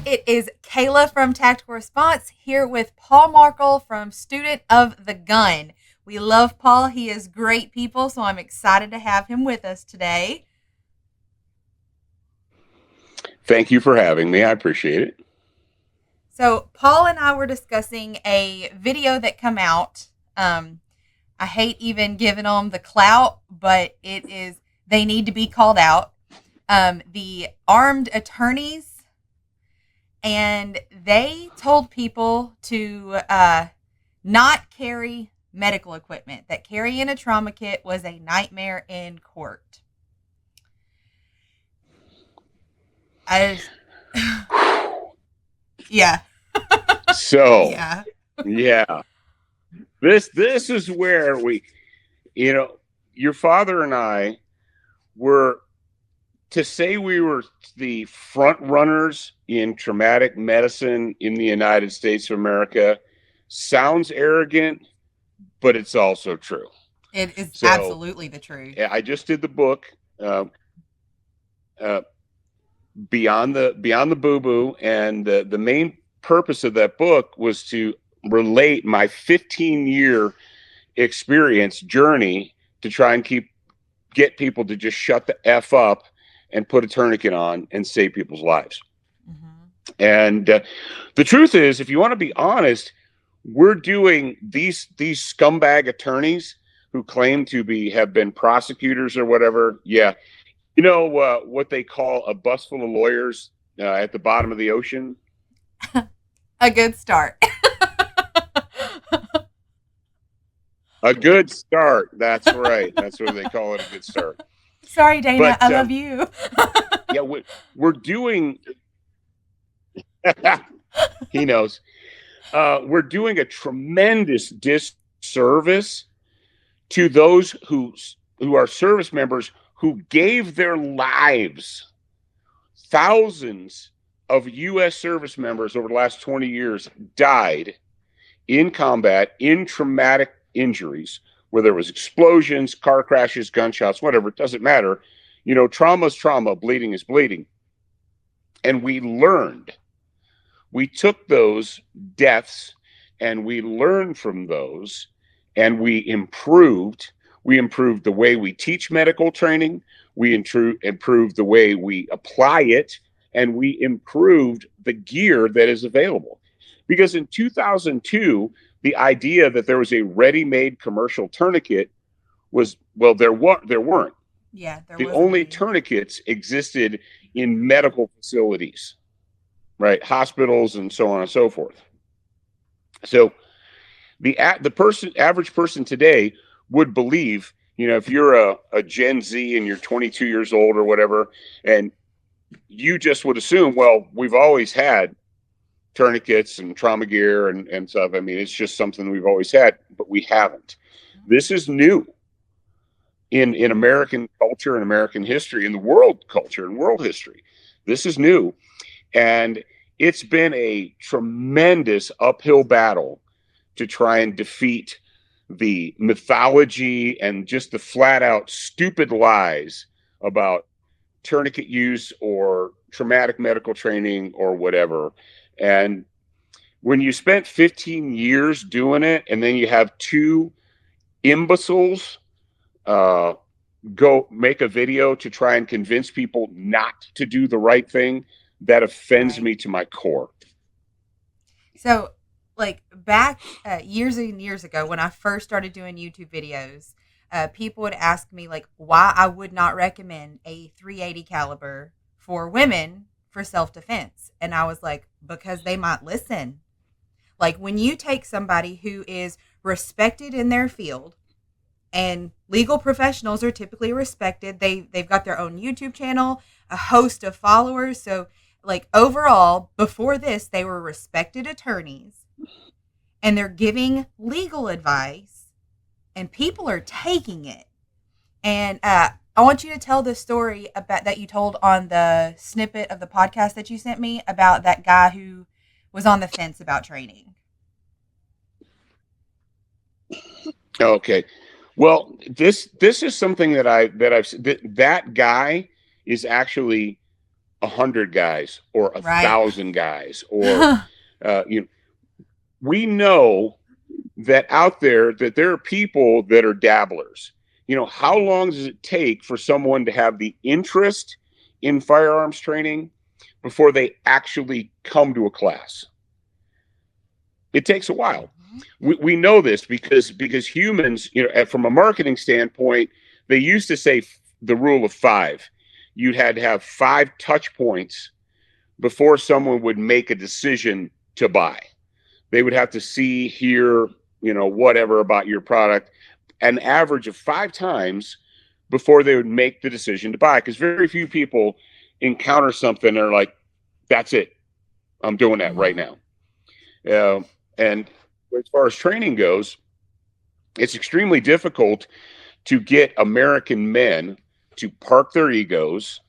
It is Kayla from Tactical Response here with Paul Markle from Student of the Gun. We love Paul. He is great people, so I'm excited to have him with us today. Thank you for having me. I appreciate it. So Paul and I were discussing a video that come out. I hate even giving them the clout, but it is they need to be called out. The armed attorneys, and they told people to not carry medical equipment. That carrying a trauma kit was a nightmare in court. I yeah. So, Yeah. yeah, this is where your father and I were to say we were the front runners in traumatic medicine in the United States of America sounds arrogant, but it's also true. It is So, absolutely the truth. I just did the book. Uh, Beyond the Boo Boo, and the main purpose of that book was to relate my 15-year experience journey to try and get people to just shut the f up and put a tourniquet on and save people's lives. Mm-hmm. And the truth is, if you want to be honest, we're doing these scumbag attorneys who claim to have been prosecutors or whatever. Yeah, what they call a bus full of lawyers at the bottom of the ocean? A good start. A good start. That's right. That's what they call it, a good start. Sorry, Dana. But I love you. yeah, we're doing, he knows, we're doing a tremendous disservice to those who are service members who gave their lives. Thousands of U.S. service members over the last 20 years died in combat, in traumatic injuries, where there was explosions, car crashes, gunshots, whatever. It doesn't matter. Trauma is trauma, bleeding is bleeding. And we took those deaths and we learned from those, and we improved the way we teach medical training. We improved the way we apply it, and we improved the gear that is available. Because in 2002, the idea that there was a ready-made commercial tourniquet was, well, there weren't. Yeah, there The wasn't only any. tourniquets existed in medical facilities, right? Hospitals and so on and so forth. So the average person today would believe, if you're a Gen Z and you're 22 years old or whatever, and you just would assume, well, we've always had tourniquets and trauma gear and stuff. I mean, it's just something we've always had, but we haven't. This is new in American culture and American history, in the world culture and world history. This is new. And it's been a tremendous uphill battle to try and defeat the mythology and just the flat out stupid lies about tourniquet use or traumatic medical training or whatever. And when you spent 15 years doing it, and then you have two imbeciles go make a video to try and convince people not to do the right thing, that offends me to my core. So, like back years and years ago, when I first started doing YouTube videos, people would ask me like why I would not recommend a 380 caliber for women for self-defense, and I was like, because they might listen. Like when you take somebody who is respected in their field, and legal professionals are typically respected, they've got their own YouTube channel, a host of followers, so like overall before this they were respected attorneys, and they're giving legal advice, and people are taking it. And I want you to tell the story about that you told on the snippet of the podcast that you sent me about that guy who was on the fence about training. Okay. Well, this is something that that guy is actually 100 guys or a Right. thousand guys, or you know, we know that out there that there are people that are dabblers. How long does it take for someone to have the interest in firearms training before they actually come to a class? It takes a while. Mhm. We know this because humans, from a marketing standpoint, they used to say the rule of five. You had to have 5 touch points before someone would make a decision to buy. They would have to see, hear, whatever about your product, an average of 5 times before they would make the decision to buy. Because very few people encounter something and are like, that's it. I'm doing that right Mhm. now. Uh, and as far as training goes, it's extremely difficult to get American men to park their egos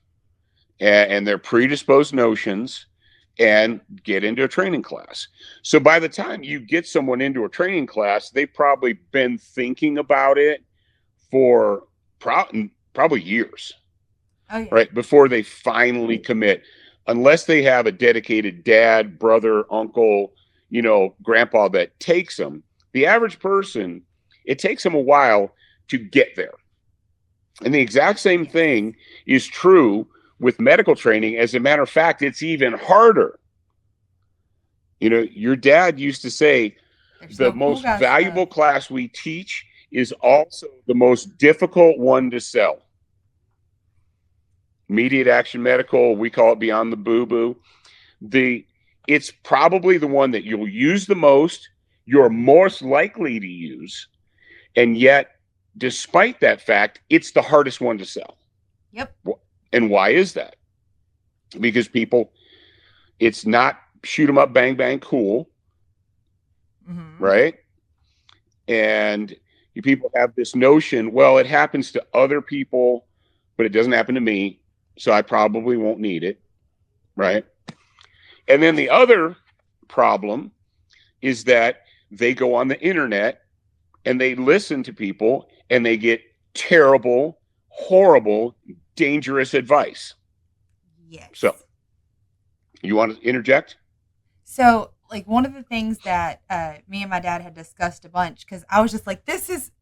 and their predisposed notions and get into a training class. So by the time you get someone into a training class, they've probably been thinking about it for probably years, Oh yeah. right? Before they finally commit, unless they have a dedicated dad, brother, uncle, grandpa that takes them. The average person, it takes them a while to get there. And the exact same Yes. thing is true with medical training. As a matter of fact, it's even harder. Your dad used to say There's the no cool most guy stuff. valuable class we teach is also the most difficult one to sell. Immediate action medical, we call it beyond the boo boo. It's probably the one that you'll use the most, you're most likely to use, and yet, despite that fact, it's the hardest one to sell. Yep. And why is that? Because people, it's not shoot 'em up, bang bang, cool, Hmm. right? And you people have this notion, well, it happens to other people, but it doesn't happen to me, so I probably won't need it, right? And then the other problem is that they go on the internet and they listen to people and they get terrible, horrible, dangerous advice. So, Yes. you want to interject? So, like, one of the things that me and my dad had discussed a bunch, because I was just like,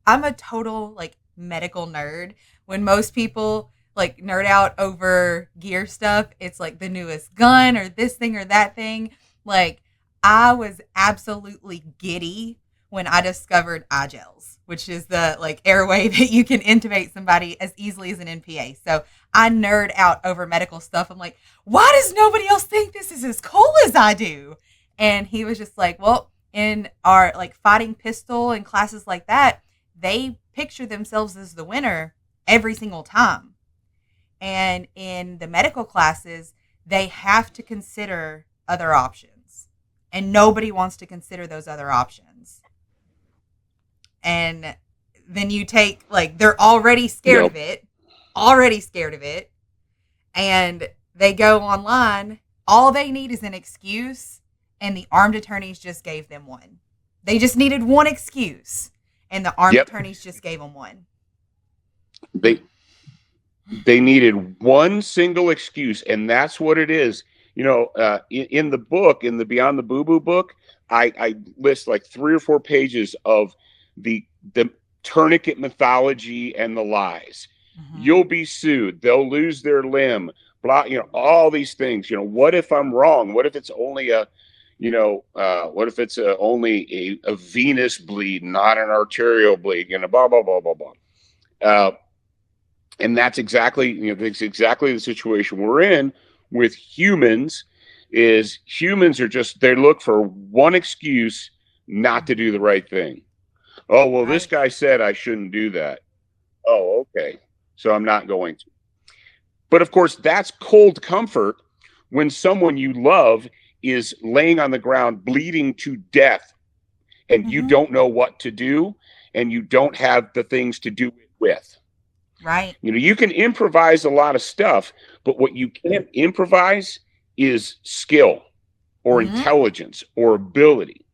I'm a total, like, medical nerd. When most people, like, nerd out over gear stuff, it's like the newest gun or this thing or that thing. Like, I was absolutely giddy when I discovered eye gels, which is the, like, airway that you can intubate somebody as easily as an NPA. So, I nerd out over medical stuff. I'm like, why does nobody else think this is as cool as I do? And he was just like, well, in our like fighting pistol and classes like that, they picture themselves as the winner every single time. And in the medical classes, they have to consider other options. And nobody wants to consider those other options. And then you take, like, they're Nope. already scared of it, and they go online. All they need is an excuse, and the armed attorneys just gave them one. They just needed one excuse, and the armed Yep. attorneys just gave them one. They they needed one single excuse, and that's what it is. In the book, in the Beyond the Boo Boo book, I list like 3 or 4 pages of the tourniquet mythology and the lies. Mm-hmm. You'll be sued. They'll lose their limb. Blah. All these things. What if I'm wrong? What if it's only what if it's only a venous bleed, not an arterial bleed? Blah blah blah blah blah. Uh, and that's exactly the situation we're in with humans. Is humans are just, they look for one excuse not to do the right thing. Oh, well, this Right. guy said I shouldn't do that. Oh, okay, so I'm not going to. But of course, that's cold comfort when someone you love is laying on the ground bleeding to death and you Mm-hmm. don't know what to do and you don't have the things to do it with. Right. You can improvise a lot of stuff, but what you can't improvise is skill or Mm-hmm. intelligence or ability.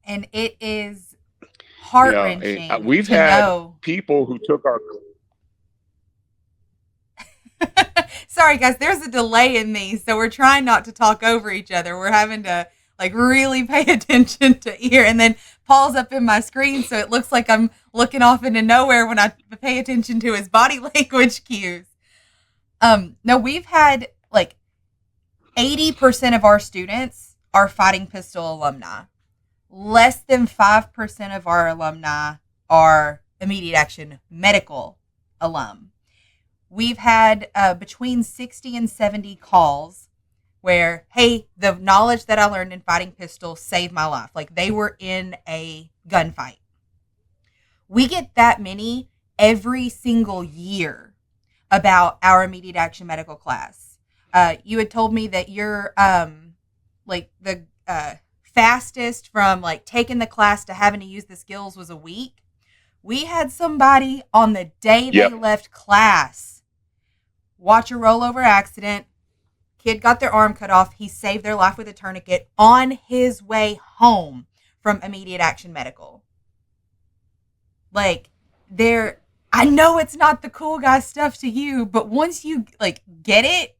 And it is heart wrenching We've to had know. people who took our Sorry, guys. There's a delay in me, so we're trying not to talk over each other. We're having to like really pay attention to ear, and then Paul's up in my screen, so it looks like I'm looking off into nowhere when I pay attention to his body language cues. No, we've had like 80% of our students are fighting pistol alumni. Less than 5% of our alumni are immediate action medical alum. We've had between 60 and 70 calls where, hey, the knowledge that I learned in fighting pistol saved my life. Like they were in a gunfight. We get that many every single year about our immediate action medical class. You had told me that you're like the fastest from like taking the class to having to use the skills was a week. We had somebody on the day they left class watch a rollover accident. Kid got their arm cut off. He saved their life with a tourniquet on his way home from immediate action medical. Like, I know it's not the cool guy stuff to you, but once you like get it,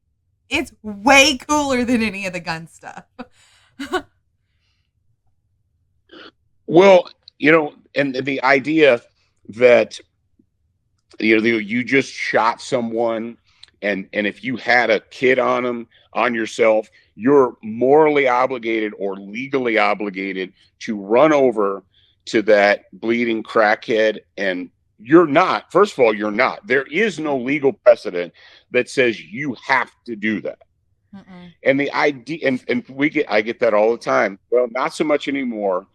it's way cooler than any of the gun stuff. Well, and the idea that you just shot someone, and if you had a kid on yourself, you're morally obligated or legally obligated to run over to that bleeding crackhead. And you're not. First of all, you're not. There is no legal precedent that says you have to do that. Mm-mm. And the idea, and I get that all the time. Well, not so much anymore,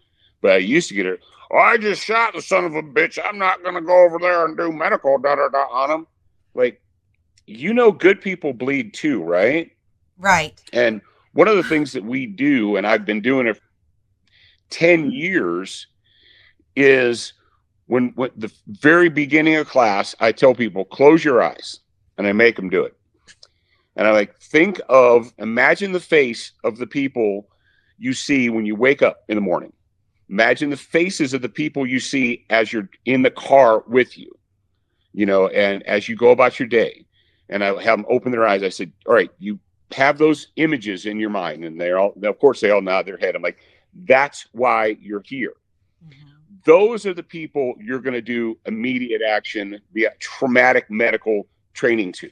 but I used to get it. Oh, I just shot the son of a bitch. I'm not going to go over there and do medical on him. Like, good people bleed too, right? Right. And one of the things that we do, and I've been doing it for 10 years, is when the very beginning of class, I tell people, close your eyes, and I make them do it. And I imagine the face of the people you see when you wake up in the morning. Imagine the faces of the people you see as you're in the car with you, and as you go about your day. And I have them open their eyes. I said, all right, you have those images in your mind. And of course, they all nod their head. I'm like, that's why you're here. Mm-hmm. Those are the people you're going to do immediate action, the traumatic medical training to.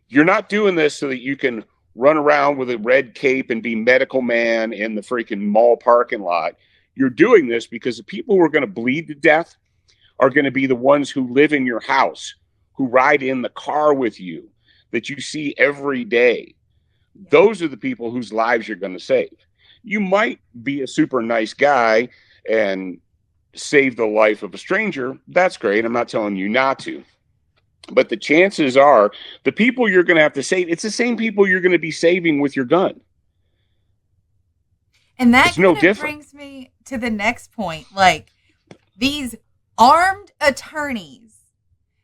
You're not doing this so that you can run around with a red cape and be medical man in the freaking mall parking lot. You're doing this because the people who are going to bleed to death are going to be the ones who live in your house, who ride in the car with you, that you see every day. Those are the people whose lives you're going to save. You might be a super nice guy and save the life of a stranger. That's great. I'm not telling you not to. But the chances are the people you're going to have to save, it's the same people you're going to be saving with your gun. And that kind of brings me to the next point. Like, these armed attorneys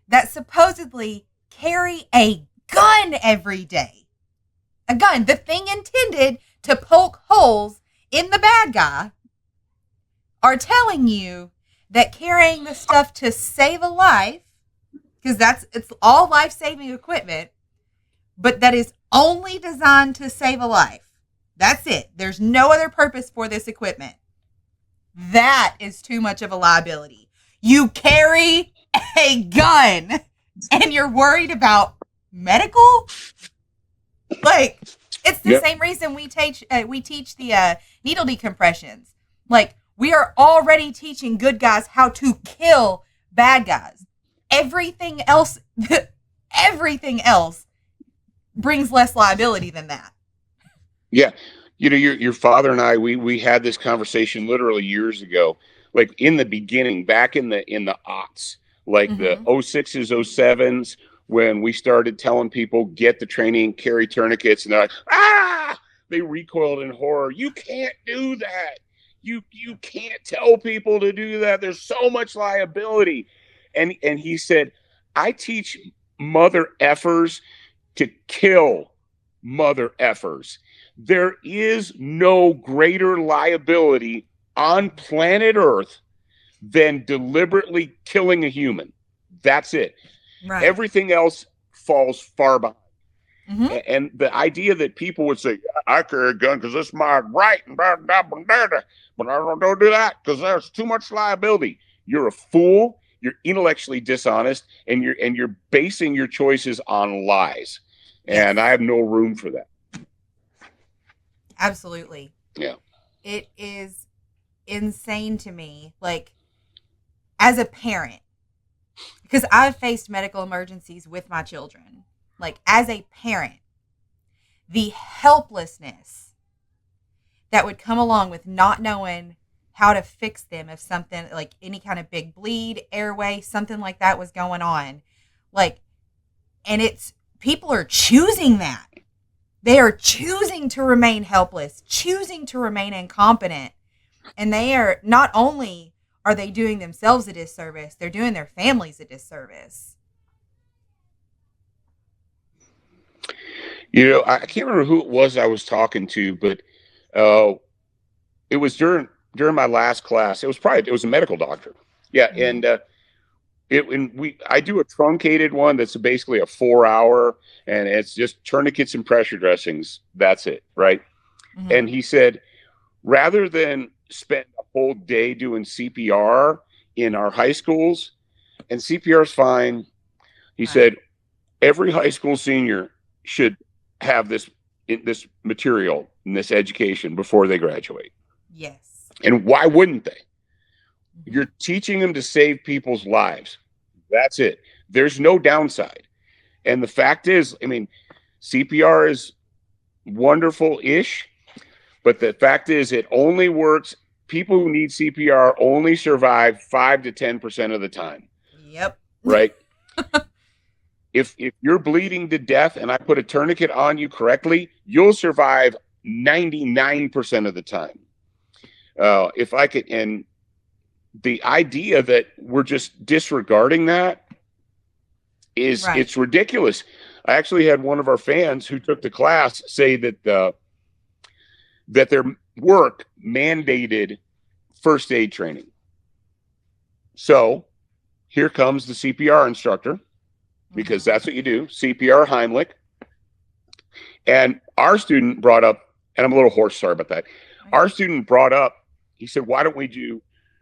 that supposedly carry a gun every day. A gun, the thing intended to poke holes in the bad guy, are telling you that carrying the stuff to save a life, because it's all life-saving equipment, but that is only designed to save a life. That's it. There's no other purpose for this equipment. That is too much of a liability. You carry a gun and you're worried about medical? Like, it's the same reason we teach the needle decompressions. Like, we are already teaching good guys how to kill bad guys. Everything else brings less liability than that. Yeah. Your father and I, we had this conversation literally years ago, like in the beginning, back in the aughts, like the 06s, 07s, when we started telling people, get the training, carry tourniquets, and they're like, they recoiled in horror. You can't do that. You can't tell people to do that. There's so much liability. And he said, I teach mother effers to kill mother effers. There is no greater liability on planet Earth than deliberately killing a human. That's it. Right. Everything else falls far behind. Mm-hmm. And the idea that people would say, I carry a gun because it's my right, and blah, blah, blah, blah, but I don't do that because there's too much liability. You're a fool. You're intellectually dishonest, and you're basing your choices on lies. Yes. And I have no room for that. Absolutely. Yeah. It is insane to me, like, as a parent, because I've faced medical emergencies with my children. Like, as a parent, the helplessness that would come along with not knowing how to fix them if something, like any kind of big bleed, airway, something like that was going on. Like, and it's, people are choosing that. They are choosing to remain helpless, choosing to remain incompetent. And they are, not only are they doing themselves a disservice, they're doing their families a disservice. You know, I can't remember who it was I was talking to, but it was during my last class. It was a medical doctor. Yeah, Mm-hmm. and I do a truncated one that's basically a 4 hour, and it's just tourniquets and pressure dressings. That's it, right? Mm-hmm. And he said, rather than spend a whole day doing CPR in our high schools, and CPR is fine. He said every high school senior should have this material and this education before they graduate. Yes. And why wouldn't they? Mm-hmm. You're teaching them to save people's lives. That's it. There's no downside. And the fact is, I mean, CPR is wonderful-ish, but the fact is it only works. People who need CPR only survive 5 to 10% of the time. Yep. Right? If you're bleeding to death and I put a tourniquet on you correctly, you'll survive 99% of the time. If I could, and the idea that we're just disregarding that is, right. It's ridiculous. I actually had one of our fans who took the class say that that their work mandated first aid training. So here comes the CPR instructor, because that's what you do, CPR Heimlich. And our student brought up, and I'm a little hoarse, sorry about that. Right. Our student brought up, he said, why don't we do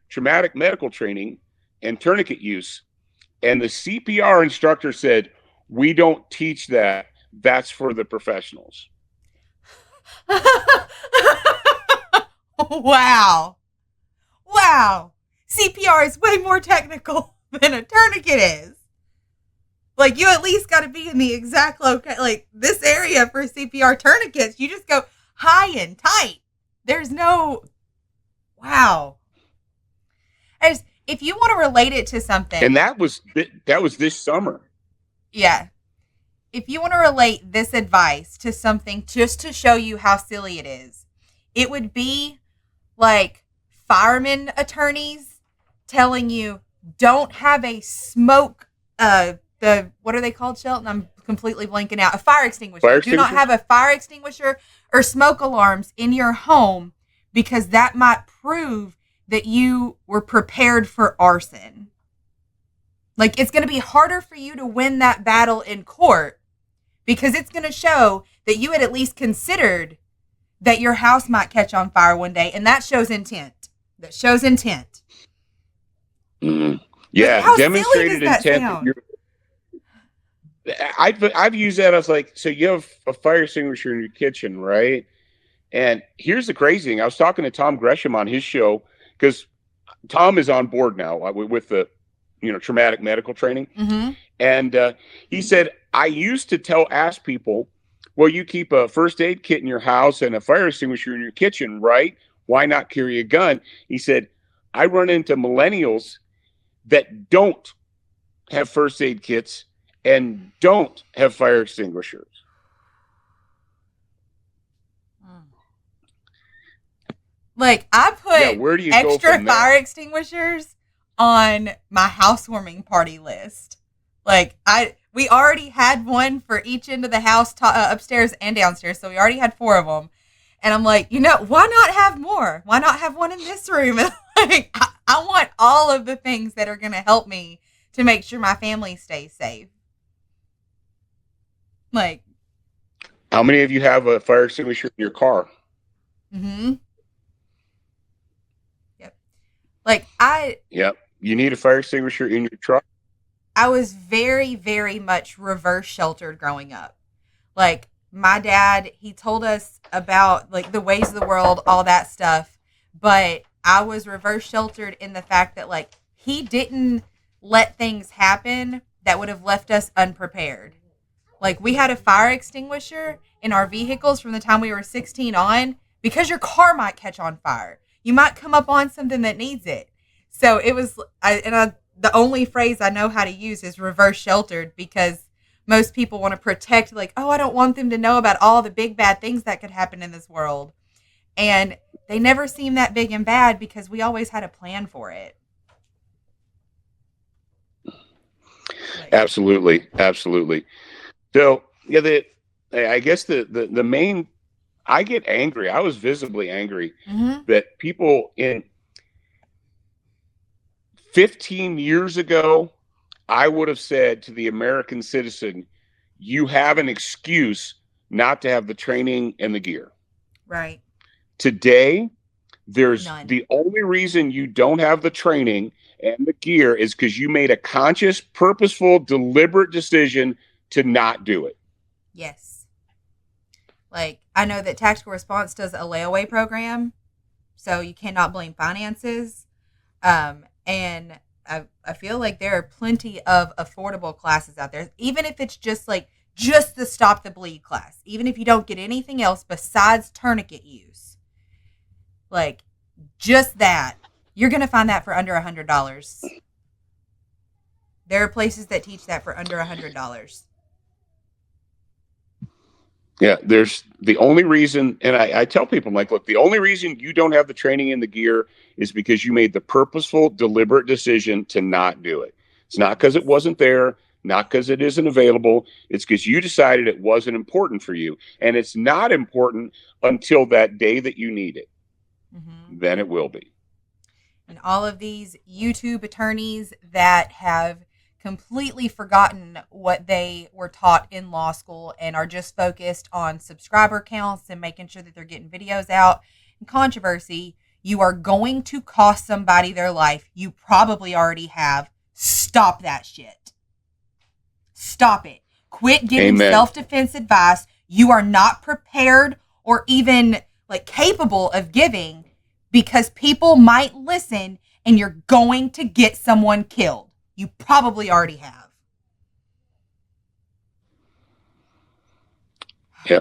traumatic medical training and tourniquet use? And the CPR instructor said, we don't teach that. That's for the professionals. Wow. Wow. CPR is way more technical than a tourniquet is. Like, you at least got to be in the exact location, like this area for CPR tourniquets. You just go high and tight. There's no, wow. If you want to relate it to something. And that was this summer. Yeah. If you want to relate this advice to something just to show you how silly it is, it would be like fireman attorneys telling you don't have a smoke, what are they called, Shelton? I'm completely blanking out. A fire extinguisher. Do not have a fire extinguisher or smoke alarms in your home because that might prove that you were prepared for arson. Like, it's going to be harder for you to win that battle in court because it's going to show that you had at least considered that your house might catch on fire one day, and that shows intent. Mm-hmm. Yeah, how demonstrated silly does that intent. Sound? I've used that. I was like, so you have a fire extinguisher in your kitchen, right? And here's the crazy thing. I was talking to Tom Gresham on his show because Tom is on board now with the, traumatic medical training. Mm-hmm. And he said, I used to ask people, well, you keep a first aid kit in your house and a fire extinguisher in your kitchen, right? Why not carry a gun? He said, I run into millennials that don't have first aid kits and don't have fire extinguishers. Like, I put where do you extra fire extinguishers on my housewarming party list. Like, we already had one for each end of the house, upstairs and downstairs, so we already had 4 of them. And I'm like, why not have more? Why not have one in this room? And like, I want all of the things that are going to help me to make sure my family stays safe. Like, How many of you have a fire extinguisher in your car? Mm-hmm. Yep. Like I Yep. You need a fire extinguisher in your truck. I was very, very much reverse sheltered growing up. Like my dad, he told us about like the ways of the world, all that stuff. But I was reverse sheltered in the fact that like he didn't let things happen that would have left us unprepared. Like we had a fire extinguisher in our vehicles from the time we were 16 on because your car might catch on fire. You might come up on something that needs it. So it was, the only phrase I know how to use is reverse sheltered because most people want to protect, like, oh, I don't want them to know about all the big bad things that could happen in this world. And they never seem that big and bad because we always had a plan for it. Like, Absolutely, absolutely. So yeah, I guess the main, I get angry. I was visibly angry that people in 15 years ago, I would have said to the American citizen, you have an excuse not to have the training and the gear. right. Today, there's None. the only reason you don't have the training and the gear is because you made a conscious, purposeful, deliberate decision to not do it. Yes. Like, I know that Tactical Response does a layaway program, so you cannot blame finances. And I feel like there are plenty of affordable classes out there, even if it's just like just the Stop the Bleed class, even if you don't get anything else besides tourniquet use. Like, just that, you're going to find that for under $100. There are places that teach that for under $100. Yeah, there's the only reason, and I tell people, I'm like, look, the only reason you don't have the training and the gear is because you made the purposeful, deliberate decision to not do it. It's not because it wasn't there, not because it isn't available. It's because you decided it wasn't important for you. And it's not important until that day that you need it. Mm-hmm. Then it will be. And all of these YouTube attorneys that have completely forgotten what they were taught in law school and are just focused on subscriber counts and making sure that they're getting videos out and controversy, you are going to cost somebody their life. You probably already have. Stop that shit. Stop it. Quit giving self-defense advice you are not prepared or even like capable of giving because people might listen and you're going to get someone killed. You probably already have. Yeah.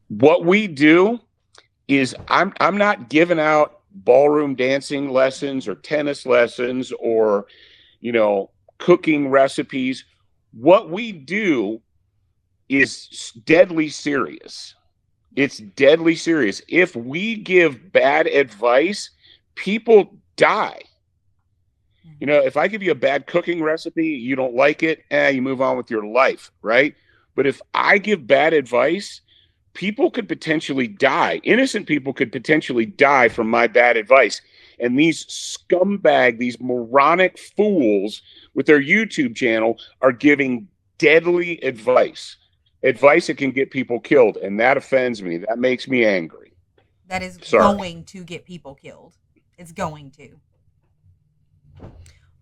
What we do is I'm not giving out ballroom dancing lessons or tennis lessons or, cooking recipes. What we do is deadly serious. It's deadly serious. If we give bad advice, people die. If I give you a bad cooking recipe, you don't like it, you move on with your life, right? But if I give bad advice, people could potentially die. Innocent people could potentially die from my bad advice. And these scumbag, these moronic fools with their YouTube channel are giving deadly advice that can get people killed. And that offends me. That makes me angry. That is going to get people killed. It's going to.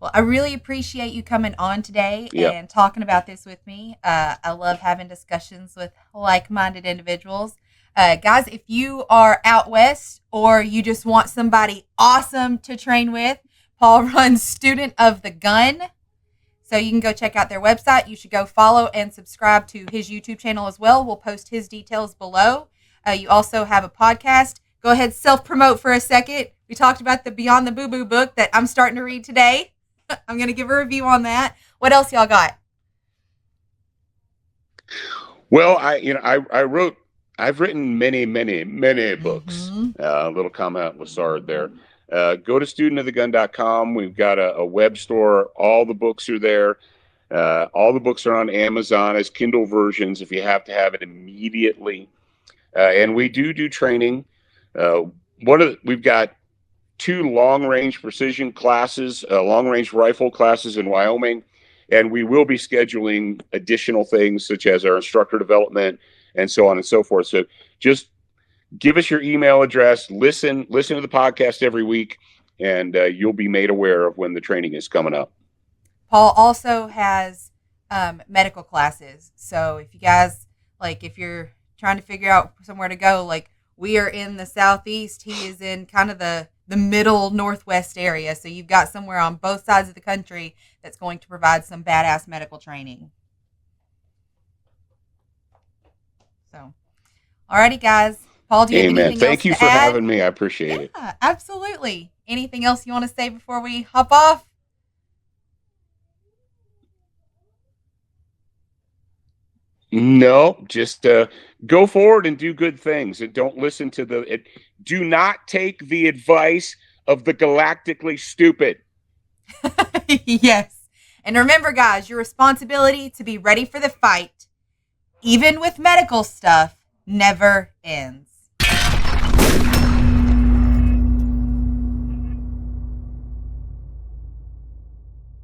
Well, I really appreciate you coming on today and talking about this with me. I love having discussions with like-minded individuals. Guys, if you are out west or you just want somebody awesome to train with, Paul runs Student of the Gun. So you can go check out their website. You should go follow and subscribe to his YouTube channel as well. We'll post his details below. You also have a podcast. Go ahead, self-promote for a second. We talked about the Beyond the Boo Boo book that I'm starting to read today. I'm going to give a review on that. What else y'all got? Well, I've written many books. A little comment with Sard there. Go to studentofthegun.com. We've got a web store. All the books are there. All the books are on Amazon as Kindle versions if you have to have it immediately. And we do training. We've got 2 long-range precision classes, long-range rifle classes in Wyoming, and we will be scheduling additional things such as our instructor development and so on and so forth. So just give us your email address, listen to the podcast every week, and you'll be made aware of when the training is coming up. Paul also has medical classes. So if you guys, like, if you're trying to figure out somewhere to go, like, we are in the Southeast. He is in kind of the middle Northwest area. So you've got somewhere on both sides of the country that's going to provide some badass medical training. So, alrighty, guys. Paul, do you have anything Thank else you to for add? having me. I appreciate it. Yeah, absolutely. Anything else you want to say before we hop off? No, just go forward and do good things, and don't listen to do not take the advice of the galactically stupid. Yes. And remember, guys, your responsibility to be ready for the fight, even with medical stuff, never ends.